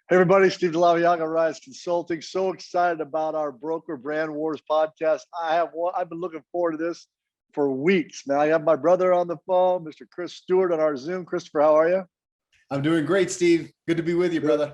Hey everybody, Steve DeLaviaga, Rise Consulting. So excited about our Broker Brand Wars podcast. I've been looking forward to this for weeks. Now I have my brother on the phone, Mr. Chris Stuart on our Zoom. Christopher, how are you? I'm doing great, Steve. Good to be with you, brother.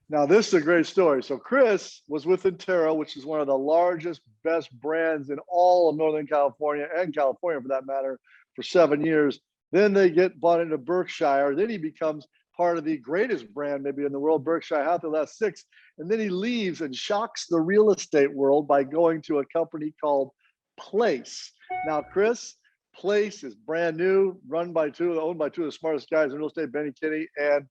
Now this is a great story. So Chris was with Intero, which is one of the largest, best brands in all of Northern California and California for that matter, for 7 years. Then they get bought into Berkshire. Then he becomes part of the greatest brand maybe in the world, Berkshire Hathaway, last 6. And then he leaves and shocks the real estate world by going to a company called Place. Now, Chris, Place is brand new, owned by two of the smartest guys in real estate, Benny Kinney and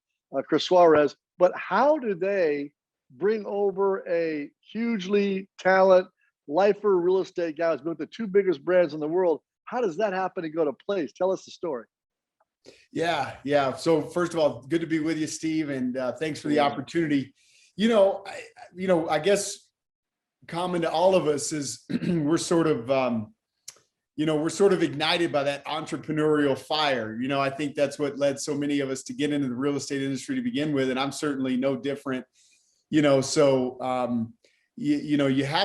Chris Suarez. But how do they bring over a hugely talented lifer real estate guy who's been with the two biggest brands in the world? How does that happen to go to Place? Tell us the story. Yeah. So first of all, good to be with you, Steve, and thanks for the opportunity. I guess common to all of us is we're sort of ignited by that entrepreneurial fire. I think that's what led so many of us to get into the real estate industry to begin with, and I'm certainly no different. You have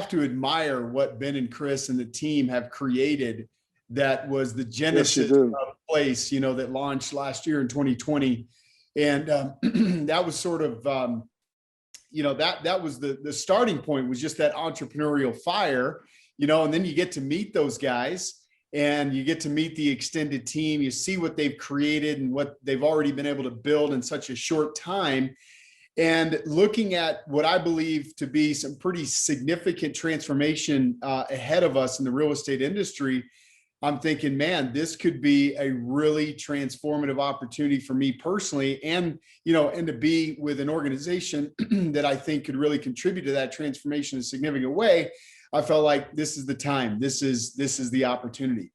to admire what Ben and Chris and the team have created. That was the genesis of Place, that launched last year in 2020. And that was sort of, that was the starting point, was just that entrepreneurial fire, and then you get to meet those guys and you get to meet the extended team. You see what they've created and what they've already been able to build in such a short time. And looking at what I believe to be some pretty significant transformation ahead of us in the real estate industry, I'm thinking, man, this could be a really transformative opportunity for me personally, and to be with an organization that I think could really contribute to that transformation in a significant way. I felt like this is the time. This is the opportunity.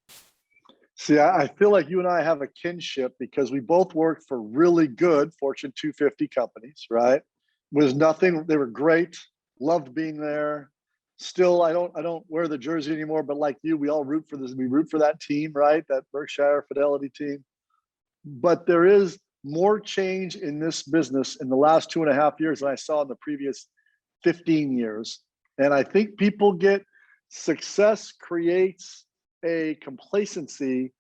See, I feel like you and I have a kinship because we both worked for really good Fortune 250 companies, right? Was nothing. They were great. Loved being there. Still, I don't wear the jersey anymore, but like you, we all root for this. We root for that team, right? That Berkshire Fidelity team. But there is more change in this business in the last 2.5 years than I saw in the previous 15 years. And I think people get success creates a complacency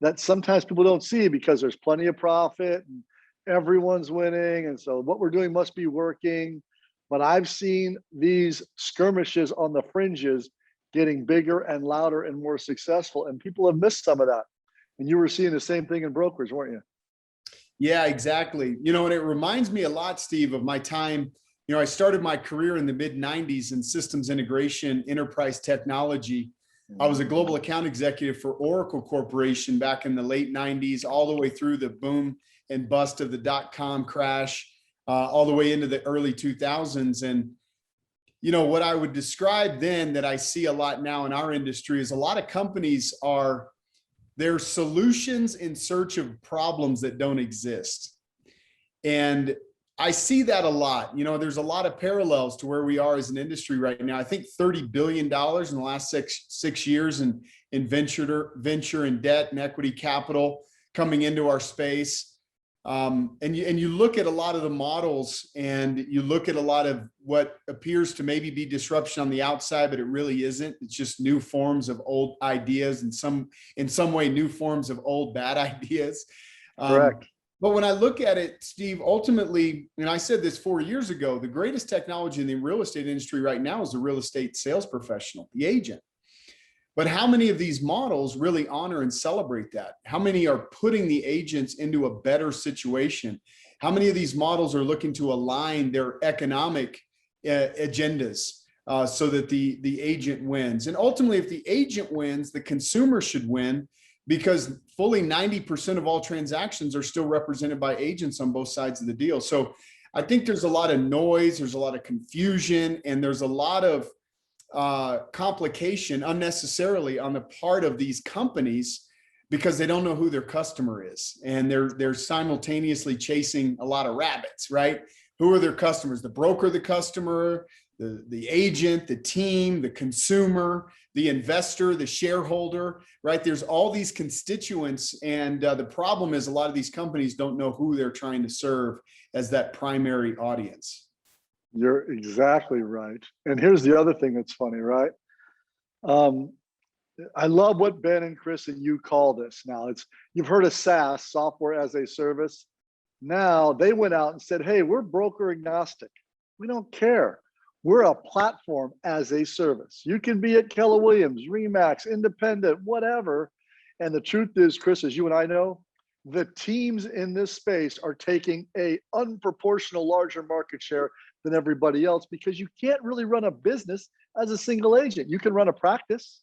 that sometimes people don't see because there's plenty of profit and everyone's winning. And so what we're doing must be working. But I've seen these skirmishes on the fringes getting bigger and louder and more successful, and people have missed some of that. And you were seeing the same thing in brokerage, weren't you? Yeah, exactly. And it reminds me a lot, Steve, of my time. I started my career in the mid-90s in systems integration, enterprise technology. I was a global account executive for Oracle Corporation back in the late 90s, all the way through the boom and bust of the dot-com crash. All the way into the early 2000s. And, what I would describe then that I see a lot now in our industry is a lot of companies they're solutions in search of problems that don't exist. And I see that a lot. There's a lot of parallels to where we are as an industry right now. I think $30 billion in the last six years in venture and debt and equity capital coming into our space. And you look at a lot of the models and you look at a lot of what appears to maybe be disruption on the outside, but it really isn't. It's just new forms of old ideas and in some way new forms of old bad ideas. Correct. But when I look at it, Steve, ultimately, and I said this 4 years ago, the greatest technology in the real estate industry right now is the real estate sales professional, the agent. But how many of these models really honor and celebrate that? How many are putting the agents into a better situation? How many of these models are looking to align their economic agendas so that the agent wins? And ultimately, if the agent wins, the consumer should win, because fully 90% of all transactions are still represented by agents on both sides of the deal. So I think there's a lot of noise, there's a lot of confusion, and there's a lot of complication unnecessarily on the part of these companies because they don't know who their customer is, and they're simultaneously chasing a lot of rabbits, right? Who are their customers? The broker, the customer, the agent, the team, the consumer, the investor, the shareholder, right? There's all these constituents, and the problem is a lot of these companies don't know who they're trying to serve as that primary audience. You're exactly right. And here's the other thing that's funny, right? Um, I love what Ben and Chris and you call this now. It's you've heard of SaaS, software as a service. Now they went out and said, hey, we're broker agnostic. We don't care. We're a platform as a service. You can be at Keller Williams, Remax, independent, whatever. And the truth is, Chris, as you and I know, the teams in this space are taking a unproportional larger market share than everybody else because you can't really run a business as a single agent. You can run a practice.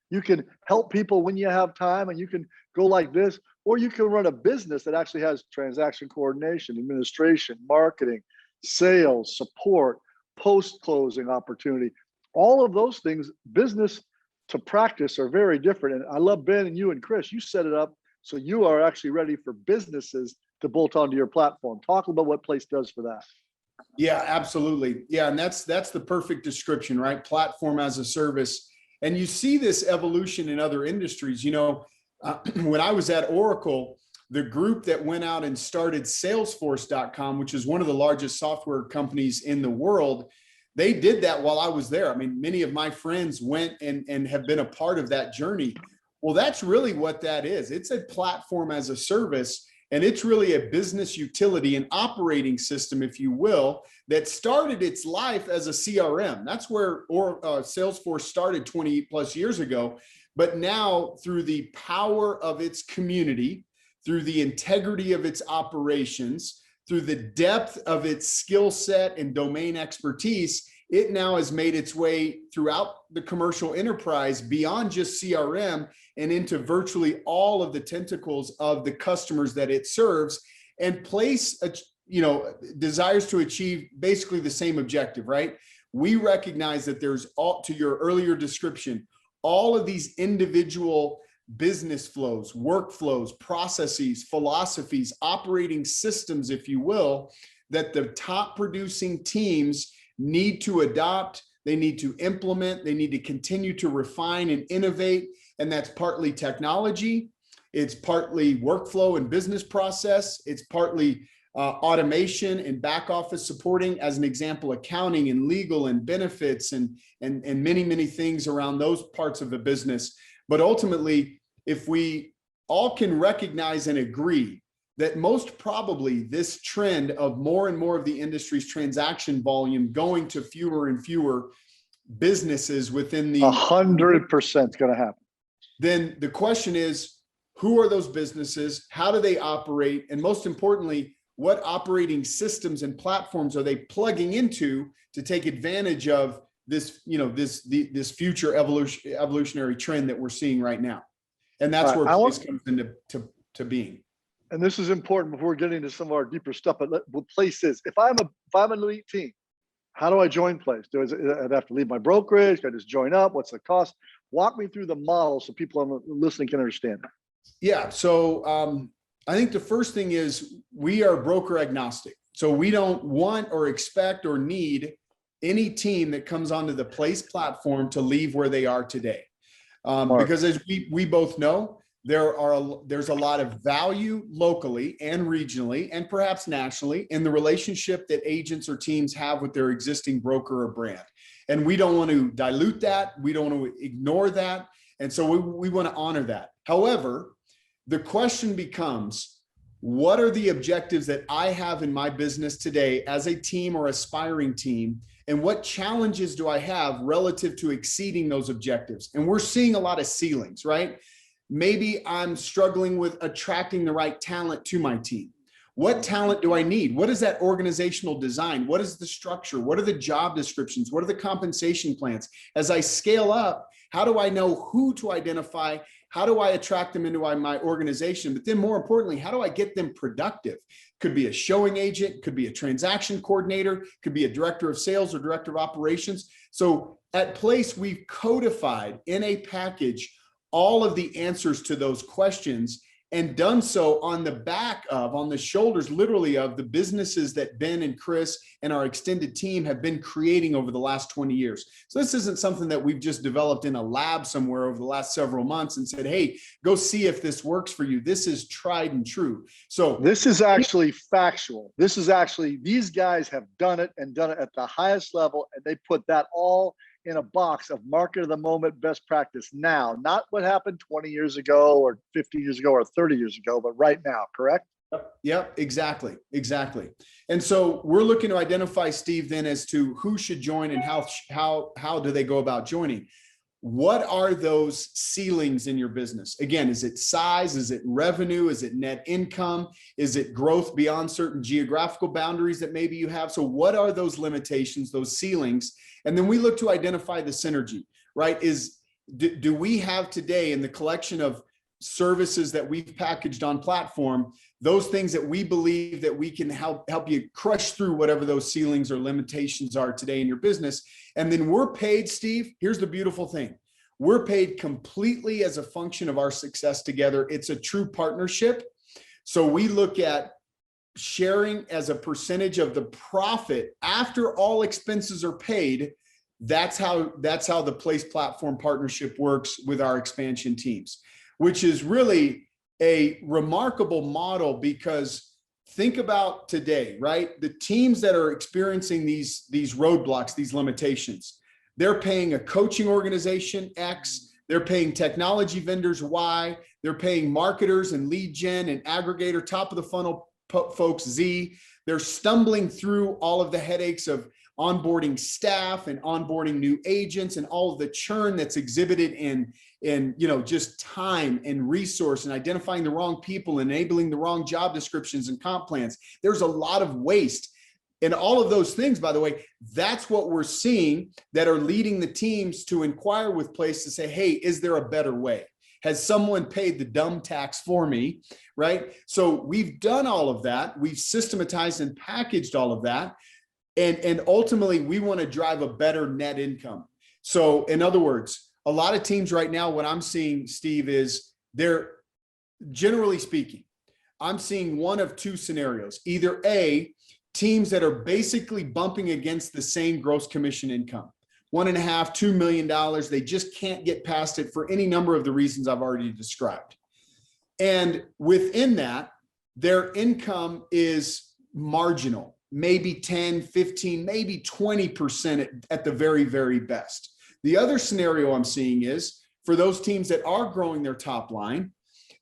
You can help people when you have time and you can go like this, or you can run a business that actually has transaction coordination, administration, marketing, sales, support, post-closing opportunity. All of those things, business to practice, are very different. And I love Ben and you and Chris, you set it up so you are actually ready for businesses to bolt onto your platform. Talk about what Place does for that. Yeah, absolutely. Yeah, and that's the perfect description, right? Platform as a service. And you see this evolution in other industries. When I was at Oracle, the group that went out and started Salesforce.com, which is one of the largest software companies in the world, they did that while I was there. I mean, many of my friends went and have been a part of that journey. Well, that's really what that is. It's a platform as a service, and it's really a business utility, an operating system, if you will, that started its life as a CRM. That's where Salesforce started 20 plus years ago. But now, through the power of its community, through the integrity of its operations, through the depth of its skill set and domain expertise, it now has made its way throughout the commercial enterprise beyond just CRM and into virtually all of the tentacles of the customers that it serves, and Place, desires to achieve basically the same objective, right? We recognize that there's, all to your earlier description, all of these individual business flows, workflows, processes, philosophies, operating systems, if you will, that the top producing teams need to adopt, they need to implement, they need to continue to refine and innovate. And that's partly technology, it's partly workflow and business process, it's partly automation and back office supporting, as an example, accounting and legal and benefits and many, many things around those parts of the business. But ultimately, if we all can recognize and agree that most probably this trend of more and more of the industry's transaction volume going to fewer and fewer businesses within the 100% going to happen. Then the question is, who are those businesses? How do they operate? And most importantly, what operating systems and platforms are they plugging into to take advantage of this, this future evolutionary trend that we're seeing right now? And that's where Place comes into being. And this is important before getting into some of our deeper stuff. But what Place is, if I'm an elite team, how do I join Place? Do I have to leave my brokerage? Can I just join up? What's the cost? Walk me through the model so people listening can understand it. Yeah. So I think the first thing is we are broker agnostic. So we don't want or expect or need any team that comes onto the Place platform to leave where they are today. Because as we both know, there's a lot of value locally and regionally and perhaps nationally in the relationship that agents or teams have with their existing broker or brand. And we don't want to dilute that. We don't want to ignore that. And so we want to honor that. However, the question becomes, what are the objectives that I have in my business today as a team or aspiring team? And what challenges do I have relative to exceeding those objectives? And we're seeing a lot of ceilings, right? Maybe I'm struggling with attracting the right talent to my team. What talent do I need? What is that organizational design? What is the structure? What are the job descriptions? What are the compensation plans? As I scale up, how do I know who to identify? How do I attract them into my organization? But then more importantly, how do I get them productive? Could be a showing agent, could be a transaction coordinator, could be a director of sales or director of operations. So at Place, we've codified in a package all of the answers to those questions. and done so on the back of, on the shoulders, literally, of the businesses that Ben and Chris and our extended team have been creating over the last 20 years. So this isn't something that we've just developed in a lab somewhere over the last several months and said, hey, go see if this works for you. This is tried and true. So this is actually factual. This is actually, these guys have done it and done it at the highest level, and they put that all in a box of market of the moment best practice now, not what happened 20 years ago or 50 years ago or 30 years ago, but right now, correct? Yep, exactly. And so we're looking to identify, Steve, then, as to who should join and how do they go about joining. What are those ceilings in your business? Again, is it size? Is it revenue? Is it net income? Is it growth beyond certain geographical boundaries that maybe you have? So what are those limitations, those ceilings? And then we look to identify the synergy, right? Do we have today, in the collection of services that we've packaged on platform, those things that we believe that we can help you crush through whatever those ceilings or limitations are today in your business? And then we're paid, Steve, here's the beautiful thing. We're paid completely as a function of our success together. It's a true partnership. So we look at sharing as a percentage of the profit after all expenses are paid. That's how the Place Platform partnership works with our expansion teams, which is really a remarkable model, because think about today, right? The teams that are experiencing these roadblocks, these limitations, they're paying a coaching organization X, they're paying technology vendors Y, they're paying marketers and lead gen and aggregator top of the funnel folks Z. They're stumbling through all of the headaches of onboarding staff and onboarding new agents and all of the churn that's exhibited in just time and resource and identifying the wrong people, enabling the wrong job descriptions and comp plans. There's a lot of waste. And all of those things, by the way, that's what we're seeing that are leading the teams to inquire with Place to say, hey, is there a better way? Has someone paid the dumb tax for me, right? So we've done all of that. We've systematized and packaged all of that. And ultimately, we want to drive a better net income. So in other words, a lot of teams right now, what I'm seeing, Steve, is they're, generally speaking, I'm seeing one of two scenarios. Either A, teams that are basically bumping against the same gross commission income, $1.5, $2 million. They just can't get past it for any number of the reasons I've already described. And within that, their income is marginal, maybe 10, 15, maybe 20% at the very, very best. The other scenario I'm seeing is for those teams that are growing their top line,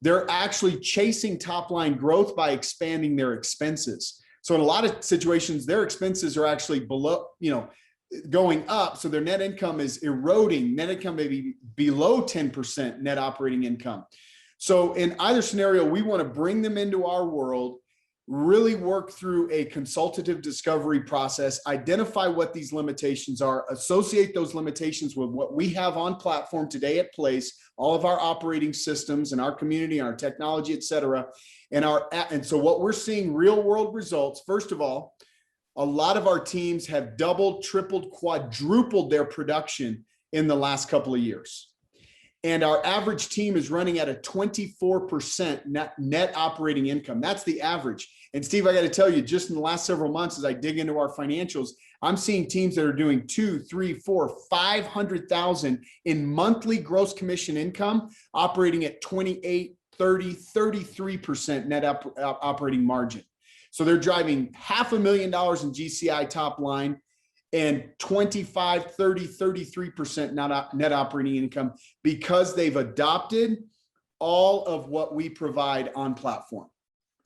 they're actually chasing top line growth by expanding their expenses. So in a lot of situations, their expenses are actually below, going up. So their net income is eroding. Net income may be below 10% net operating income. So in either scenario, we want to bring them into our world, really work through a consultative discovery process, identify what these limitations are, associate those limitations with what we have on platform today at Place, all of our operating systems and our community, our technology, et cetera. And so what we're seeing, real world results. First of all, a lot of our teams have doubled, tripled, quadrupled their production in the last couple of years. And our average team is running at a 24% net operating income. That's the average. And Steve, I got to tell you, just in the last several months, as I dig into our financials, I'm seeing teams that are doing 2, 3, 4, 500,000 in monthly gross commission income, operating at 28, 30, 33% net operating margin. So they're driving $500,000 in GCI top line and 25, 30, 33% net operating income, because they've adopted all of what we provide on platform.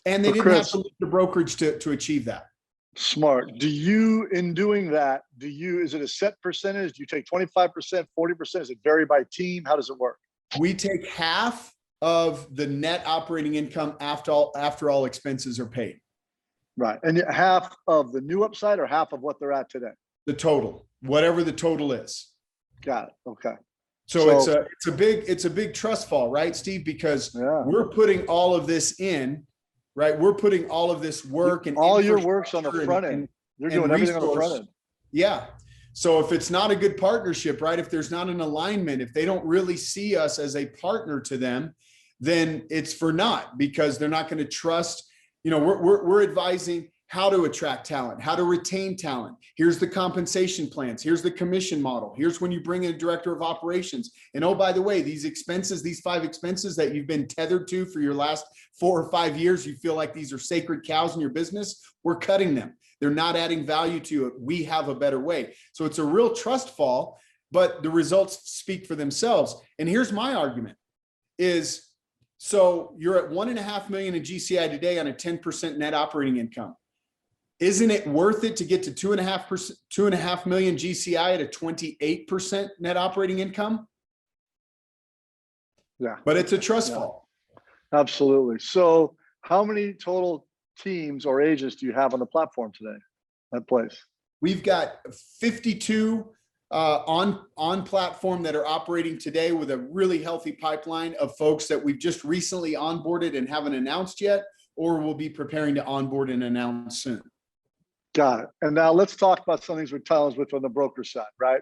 And they didn't have to leave the brokerage to achieve that. Smart. Do you, in doing that, is it a set percentage? Do you take 25%, 40%? Does it vary by team? How does it work? We take half of the net operating income after all expenses are paid. Right. And half of the new upside or half of what they're at today? The total, whatever the total is. Got it. Okay. So it's a big trust fall, right, Steve? Because we're putting all of this in, right? We're putting all of this work and all your work's on the front end. You're doing everything on the front end. Yeah. So if it's not a good partnership, right? If there's not an alignment, if they don't really see us as a partner to them, then it's for naught, because they're not going to trust. We're advising how to attract talent, how to retain talent. Here's the compensation plans. Here's the commission model. Here's when you bring in a director of operations. And oh, by the way, these expenses, these 5 expenses that you've been tethered to for your last 4 or 5 years, you feel like these are sacred cows in your business. We're cutting them. They're not adding value to it. We have a better way. So it's a real trust fall, but the results speak for themselves. And here's my argument is, so you're at 1.5 million in GCI today on a 10% net operating income. Isn't it worth it to get to 2.5 million GCI at a 28% net operating income? Yeah. But it's a trust fall. Absolutely. So how many total teams or agents do you have on the platform today at Place? We've got 52 on platform that are operating today, with a really healthy pipeline of folks that we've just recently onboarded and haven't announced yet, or will be preparing to onboard and announce soon. Got it. And now let's talk about some things we're telling with on the broker side, right?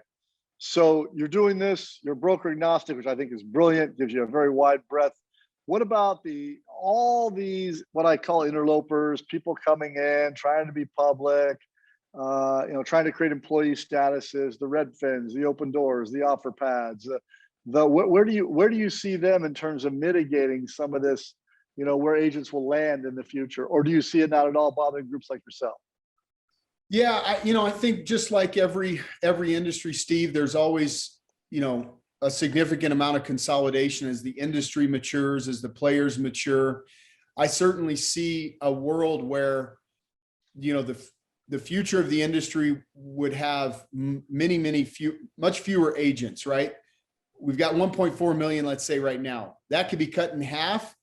So you're doing this, you're broker agnostic, which I think is brilliant, gives you a very wide breadth. What about all these, what I call interlopers, people coming in, trying to be public, trying to create employee statuses, the Redfins, the open doors, the offer pads, where do you see them in terms of mitigating some of this, where agents will land in the future? Or do you see it not at all bothering groups like yourself? Yeah, I think just like every industry, Steve, there's always, a significant amount of consolidation as the industry matures, as the players mature. I certainly see a world where, the future of the industry would have much fewer agents, right? We've got 1.4 million, let's say right now. That could be cut in half.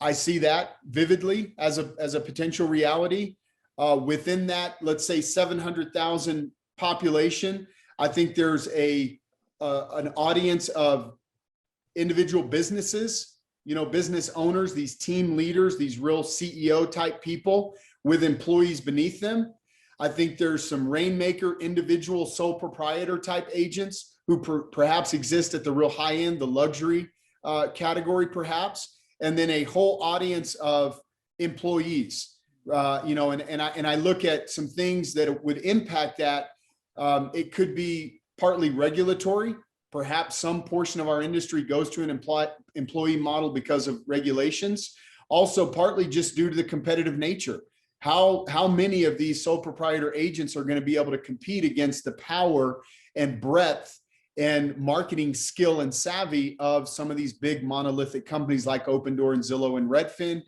I see that vividly as a potential reality. Within that, let's say 700,000 population, I think there's an audience of individual businesses, business owners, these team leaders, these real CEO type people with employees beneath them. I think there's some rainmaker, individual sole proprietor type agents who perhaps exist at the real high end, the luxury category perhaps, and then a whole audience of employees. And I look at some things that would impact that. It could be partly regulatory. Perhaps some portion of our industry goes to an employee model because of regulations. Also, partly just due to the competitive nature. How many of these sole proprietor agents are going to be able to compete against the power and breadth and marketing skill and savvy of some of these big monolithic companies like Opendoor and Zillow and Redfin?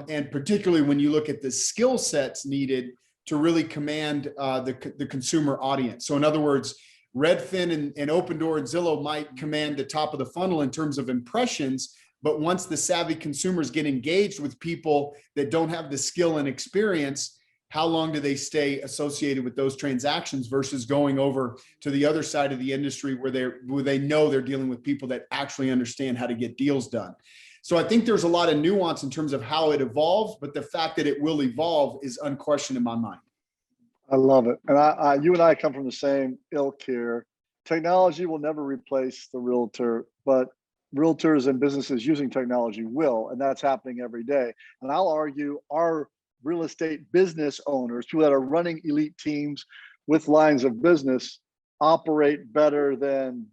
And particularly when you look at the skill sets needed to really command the consumer audience. So in other words, Redfin and Opendoor and Zillow might command the top of the funnel in terms of impressions, but once the savvy consumers get engaged with people that don't have the skill and experience, how long do they stay associated with those transactions versus going over to the other side of the industry where they know they're dealing with people that actually understand how to get deals done? So I think there's a lot of nuance in terms of how it evolves, but the fact that it will evolve is unquestioned in my mind. I love it. And you and I come from the same ilk here. Technology will never replace the realtor, but realtors and businesses using technology will, and that's happening every day. And I'll argue our real estate business owners, people that are running elite teams with lines of business, operate better than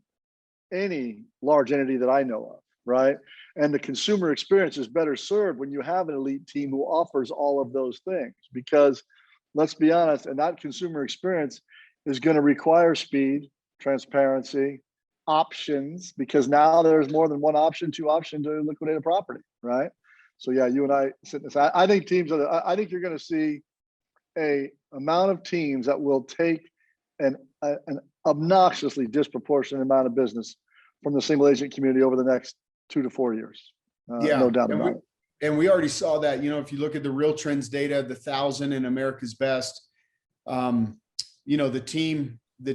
any large entity that I know of, right? And the consumer experience is better served when you have an elite team who offers all of those things, because let's be honest, and that consumer experience is going to require speed, transparency, options, because now there's more than one option, two options to liquidate a property, right? So yeah, you and I sit in this. I think I think you're going to see a amount of teams that will take an obnoxiously disproportionate amount of business from the single agent community over the next 2 to 4 years. No doubt about it. And we already saw that, if you look at the Real Trends data, the 1,000 and America's Best, the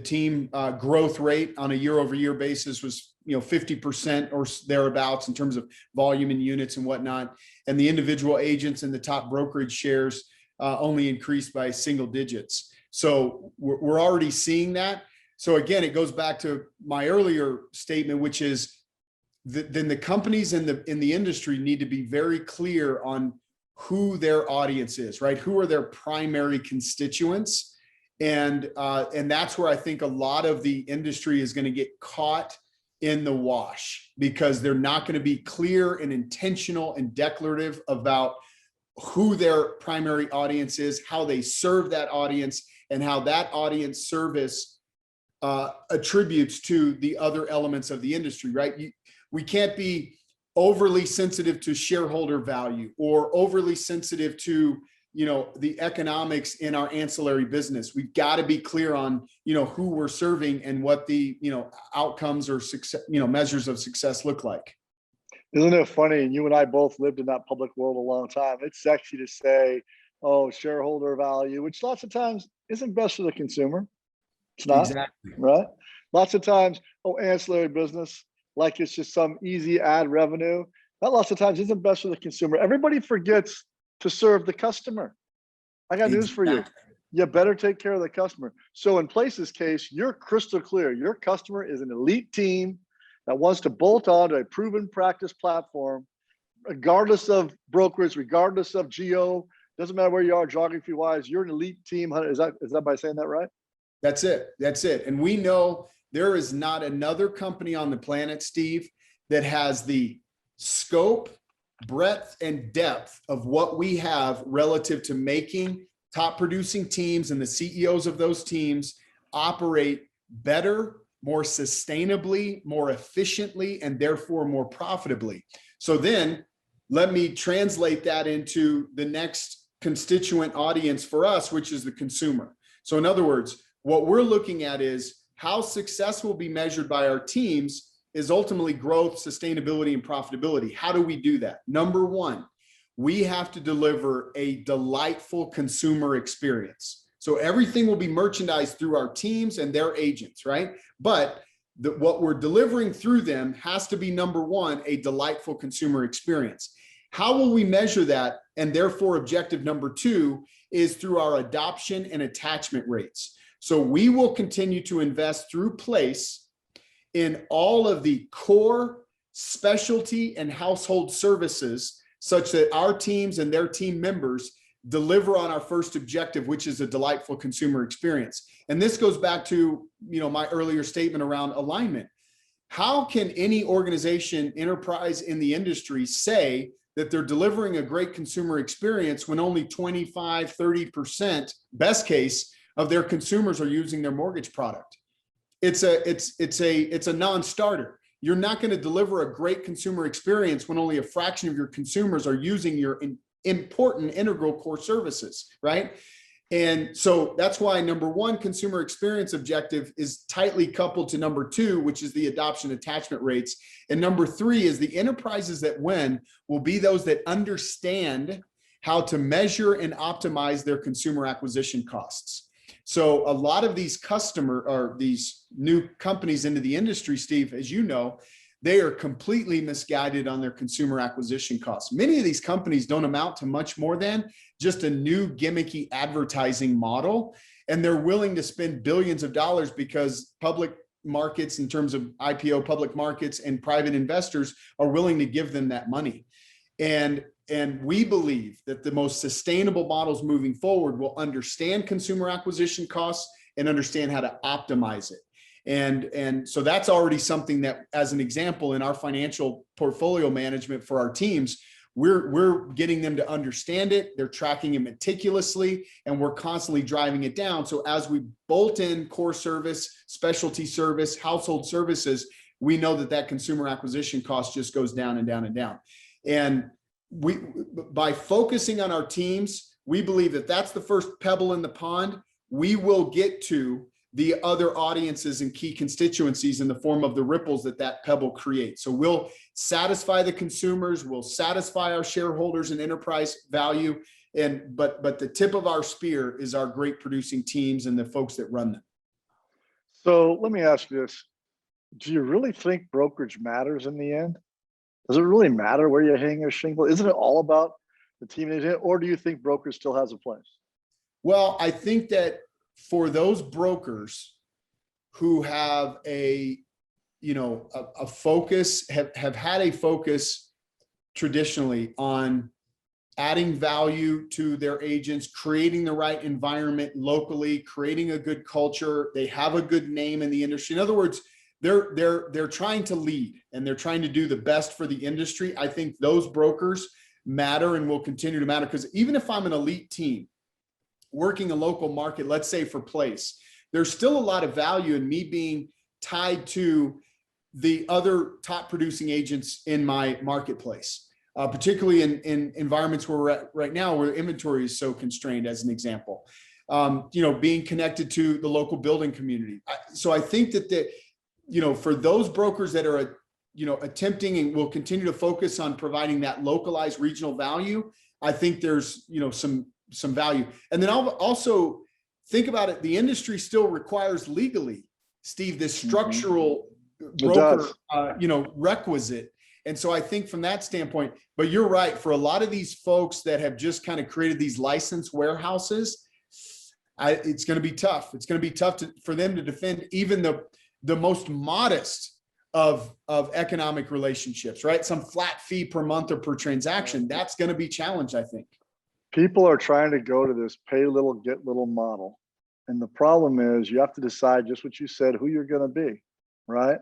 team growth rate on a year-over-year basis was 50% or thereabouts in terms of volume and units and whatnot. And the individual agents and the top brokerage shares only increased by single digits. So we're already seeing that. So again, it goes back to my earlier statement, which is then the companies in the industry need to be very clear on who their audience is, right? Who are their primary constituents? And that's where I think a lot of the industry is going to get caught in the wash, because they're not going to be clear and intentional and declarative about who their primary audience is, how they serve that audience, and how that audience service attributes to the other elements of the industry, right? We can't be overly sensitive to shareholder value or overly sensitive to, the economics in our ancillary business. We've got to be clear on, who we're serving and what the, outcomes or success, measures of success look like. Isn't it funny? And you and I both lived in that public world a long time. It's sexy to say, oh, shareholder value, which lots of times isn't best for the consumer. It's not, Exactly. right? Lots of times, oh, ancillary business, like it's just some easy ad revenue. That lots of times isn't best for the consumer. Everybody forgets to serve the customer. I got news for you. You better take care of the customer. So in Place's case, you're crystal clear. Your customer is an elite team that wants to bolt on to a proven practice platform, regardless of brokerage, regardless of geo, doesn't matter where you are geography wise, you're an elite team. Is that by saying that right? That's it. That's it. And we know there is not another company on the planet, Steve, that has the scope, breadth, and depth of what we have relative to making top producing teams and the CEOs of those teams operate better, more sustainably, more efficiently, and therefore more profitably. So then let me translate that into the next constituent audience for us, which is the consumer. So in other words, what we're looking at is how success will be measured by our teams is ultimately growth, sustainability, and profitability. How do we do that? Number one, we have to deliver a delightful consumer experience. So everything will be merchandised through our teams and their agents, right? But what we're delivering through them has to be, number one, a delightful consumer experience. How will we measure that? And therefore, objective number two is through our adoption and attachment rates. So we will continue to invest through Place in all of the core specialty and household services such that our teams and their team members deliver on our first objective, which is a delightful consumer experience. And this goes back to, my earlier statement around alignment. How can any organization, enterprise in the industry say that they're delivering a great consumer experience when only 25, 30%, best case, of their consumers are using their mortgage product? It's a non-starter. You're not going to deliver a great consumer experience when only a fraction of your consumers are using your important integral core services, right? And so that's why number one, consumer experience objective is tightly coupled to number two, which is the adoption attachment rates. And number three is the enterprises that win will be those that understand how to measure and optimize their consumer acquisition costs. So a lot of these these new companies into the industry, Steve, as you know, they are completely misguided on their consumer acquisition costs. Many of these companies don't amount to much more than just a new gimmicky advertising model. And they're willing to spend billions of dollars because public markets, in terms of IPO public markets, and private investors are willing to give them that money. And we believe that the most sustainable models moving forward will understand consumer acquisition costs and understand how to optimize it. And so that's already something that, as an example, in our financial portfolio management for our teams, we're getting them to understand it. They're tracking it meticulously, and we're constantly driving it down. So as we bolt in core service, specialty service, household services, we know that consumer acquisition cost just goes down and down and down. And by focusing on our teams, we believe that that's the first pebble in the pond. We will get to the other audiences and key constituencies in the form of the ripples that pebble creates. So we'll satisfy the consumers, we'll satisfy our shareholders and enterprise value, but the tip of our spear is our great producing teams and the folks that run them. So let me ask you this. Do you really think brokerage matters in the end? Does it really matter where you hang your shingle? Isn't it all about the team, or do you think brokerage still has a place? Well, I think that for those brokers who have a a focus, have had a focus traditionally on adding value to their agents, creating the right environment locally, creating a good culture. They have a good name in the industry. In other words, they're trying to lead and they're trying to do the best for the industry. I think those brokers matter and will continue to matter, because even if I'm an elite team working a local market, let's say for place, there's still a lot of value in me being tied to the other top producing agents in my marketplace. Particularly in environments where we're at right now, where inventory is so constrained, as an example, being connected to the local building community. So I think that for those brokers that are, attempting and will continue to focus on providing that localized regional value, I think there's, some value. And then I'll also think about it. The industry still requires legally, Steve, this structural broker, requisite. And so I think from that standpoint, but you're right, for a lot of these folks that have just kind of created these licensed warehouses, it's going to be tough. It's going to be tough for them to defend even the most modest of economic relationships, right? Some flat fee per month or per transaction. That's going to be challenged, I think. People are trying to go to this pay little, get little model. And the problem is you have to decide just what you said, who you're going to be, right?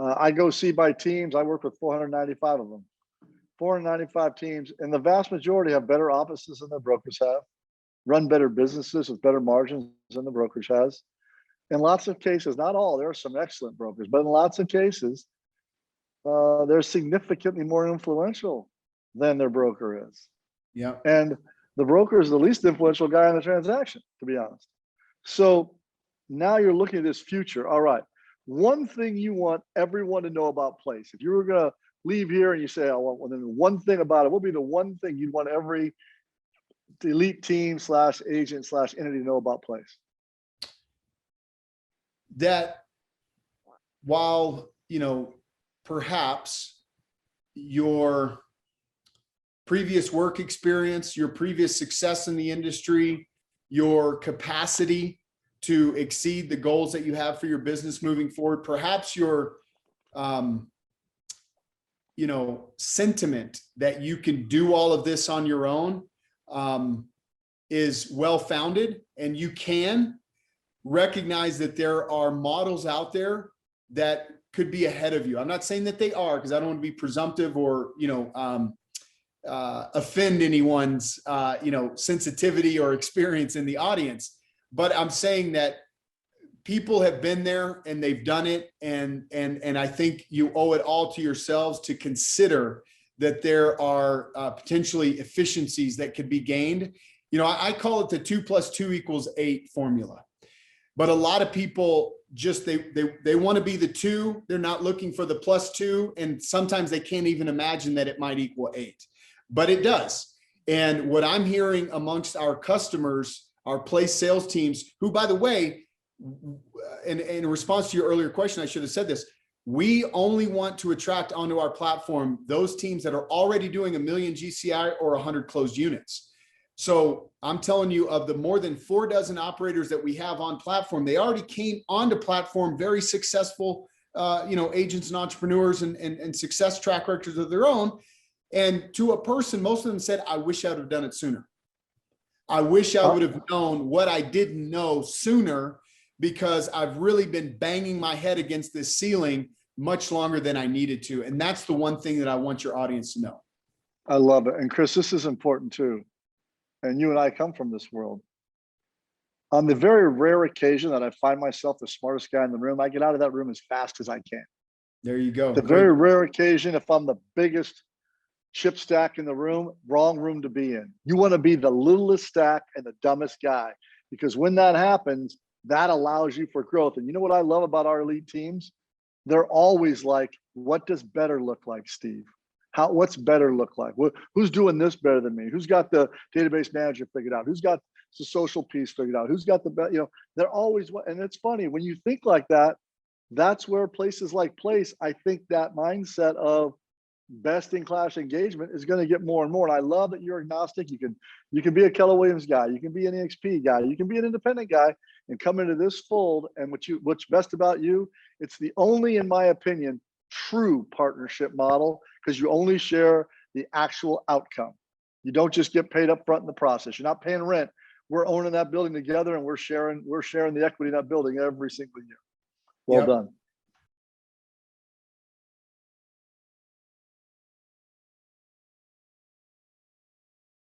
I go see by teams. I work with 495 of them, 495 teams, and the vast majority have better offices than their brokers have, run better businesses with better margins than the brokerage has. In lots of cases, not all, there are some excellent brokers, but in lots of cases, they're significantly more influential than their broker is. Yeah. And the broker is the least influential guy in the transaction, to be honest. So now you're looking at this future. All right. One thing you want everyone to know about place. If you were going to leave here and you say, oh, well, then one thing about it, what would be the one thing you'd want every elite team / agent / entity to know about place? That while, perhaps your previous work experience, your previous success in the industry, your capacity to exceed the goals that you have for your business moving forward, perhaps your sentiment that you can do all of this on your own is well-founded, and you can recognize that there are models out there that could be ahead of you. I'm not saying that they are, because I don't want to be presumptive or offend anyone's sensitivity or experience in the audience. But I'm saying that people have been there and they've done it. And I think you owe it all to yourselves to consider that there are potentially efficiencies that could be gained. I call it the 2 + 2 = 8 formula. But a lot of people just, they want to be the 2. They're not looking for the +2. And sometimes they can't even imagine that it might equal 8, but it does. And what I'm hearing amongst our customers, our place sales teams, who, by the way, in response to your earlier question, I should have said this, we only want to attract onto our platform those teams that are already doing 1 million GCI or 100 closed units. So I'm telling you, of the more than 4 dozen operators that we have on platform, they already came onto platform, very successful, agents and entrepreneurs and success track records of their own. And to a person, most of them said, I wish I would have done it sooner. I wish I would have known what I didn't know sooner, because I've really been banging my head against this ceiling much longer than I needed to. And that's the one thing that I want your audience to know. I love it. And Chris, this is important too. And you and I come from this world. On the very rare occasion that I find myself the smartest guy in the room, I get out of that room as fast as I can. There you go. The very rare occasion, if I'm the biggest chip stack in the room, wrong room to be in. You want to be the littlest stack and the dumbest guy, because when that happens, that allows you for growth. And you know what I love about our elite teams? They're always like, what does better look like, Steve? What's better look like? Who's doing this better than me? Who's got the database manager figured out? Who's got the social piece figured out? Who's got the, they're always, and it's funny when you think like that, that's where places like Place, I think that mindset of best in class engagement is going to get more and more. And I love that you're agnostic. You can be a Keller Williams guy. You can be an EXP guy. You can be an independent guy. and come into this fold. And what's best about you, it's the only, in my opinion, true partnership model, because you only share the actual outcome. You don't just get paid up front in the process. You're not paying rent. We're owning that building together, and we're sharing the equity in that building every single year. Well Yep. done.